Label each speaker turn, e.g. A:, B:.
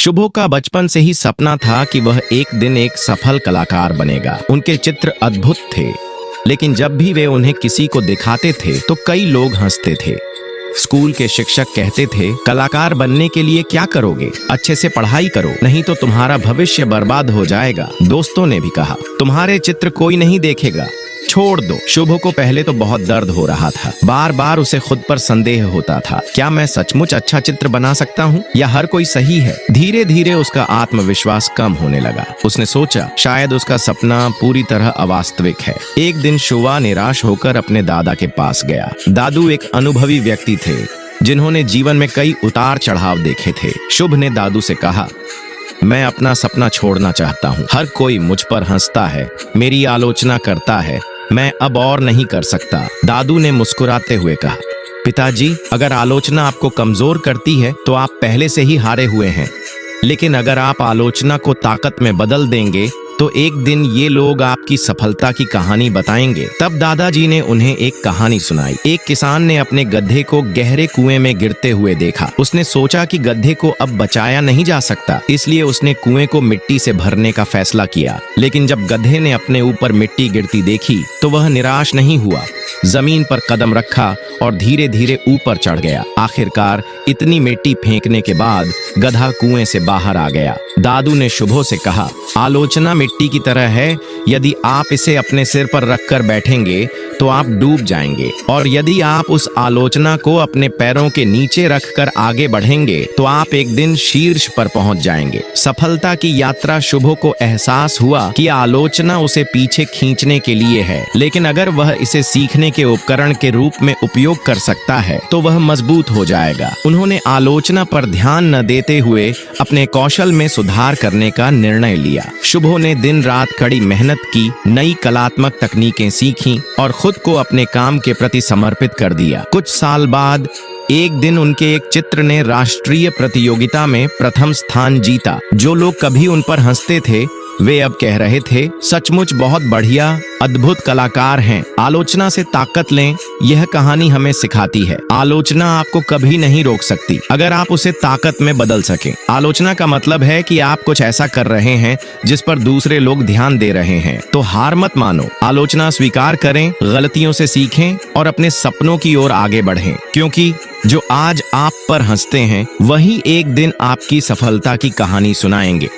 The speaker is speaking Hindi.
A: शुभो का बचपन से ही सपना था कि वह एक दिन एक सफल कलाकार बनेगा। उनके चित्र अद्भुत थे, लेकिन जब भी वे उन्हें किसी को दिखाते थे तो कई लोग हंसते थे। स्कूल के शिक्षक कहते थे, कलाकार बनने के लिए क्या करोगे? अच्छे से पढ़ाई करो, नहीं तो तुम्हारा भविष्य बर्बाद हो जाएगा। दोस्तों ने भी कहा, तुम्हारे चित्र कोई नहीं देखेगा, छोड़ दो। शुभो को पहले तो बहुत दर्द हो रहा था। बार बार उसे खुद पर संदेह होता था, क्या मैं सचमुच अच्छा चित्र बना सकता हूँ या हर कोई सही है? धीरे धीरे उसका आत्मविश्वास कम होने लगा। उसने सोचा, शायद उसका सपना पूरी तरह अवास्तविक है। एक दिन शुभा निराश होकर अपने दादा के पास गया। दादू एक अनुभवी व्यक्ति थे, जिन्होंने जीवन में कई उतार चढ़ाव देखे थे। शुभ ने दादू से कहा, मैं अपना सपना छोड़ना चाहता हूँ। हर कोई मुझ पर हंसता है, मेरी आलोचना करता है, मैं अब और नहीं कर सकता। दादू ने मुस्कुराते हुए कहा, पिताजी, अगर आलोचना आपको कमजोर करती है तो आप पहले से ही हारे हुए हैं, लेकिन अगर आप आलोचना को ताकत में बदल देंगे तो एक दिन ये लोग आपकी सफलता की कहानी बताएंगे। तब दादाजी ने उन्हें एक कहानी सुनाई। एक किसान ने अपने गधे को गहरे कुएं में गिरते हुए देखा। उसने सोचा कि गधे को अब बचाया नहीं जा सकता, इसलिए उसने कुएं को मिट्टी से भरने का फैसला किया। लेकिन जब गधे ने अपने ऊपर मिट्टी गिरती देखी तो वह निराश नहीं हुआ। जमीन पर कदम रखा और धीरे धीरे ऊपर चढ़ गया। आखिरकार इतनी मिट्टी फेंकने के बाद गधा कुएं से बाहर आ गया। दादू ने शुभो से कहा, आलोचना मिट्टी की तरह है, यदि आप इसे अपने सिर पर रखकर बैठेंगे तो आप डूब जाएंगे, और यदि आप उस आलोचना को अपने पैरों के नीचे रखकर आगे बढ़ेंगे तो आप एक दिन शीर्ष पर पहुंच जाएंगे। सफलता की यात्रा शुभो को एहसास हुआ कि आलोचना उसे पीछे खींचने के लिए है, लेकिन अगर वह इसे सीखने के उपकरण के रूप में उपयोग कर सकता है तो वह मजबूत हो जाएगा। उन्होंने आलोचना पर ध्यान न देते हुए अपने कौशल में सुधार करने का निर्णय लिया। शुभो ने दिन रात कड़ी मेहनत की, नई कलात्मक तकनीकें सीखीं और खुद को अपने काम के प्रति समर्पित कर दिया। कुछ साल बाद एक दिन उनके एक चित्र ने राष्ट्रीय प्रतियोगिता में प्रथम स्थान जीता। जो लोग कभी उन पर हंसते थे वे अब कह रहे थे, सचमुच बहुत बढ़िया, अद्भुत कलाकार हैं। आलोचना से ताकत लें, यह कहानी हमें सिखाती है। आलोचना आपको कभी नहीं रोक सकती अगर आप उसे ताकत में बदल सकें। आलोचना का मतलब है कि आप कुछ ऐसा कर रहे हैं जिस पर दूसरे लोग ध्यान दे रहे हैं, तो हार मत मानो। आलोचना स्वीकार करें, गलतियों से सीखें और अपने सपनों की ओर आगे बढ़ें, क्योंकि जो आज आप पर हंसते हैं वही एक दिन आपकी सफलता की कहानी सुनाएंगे।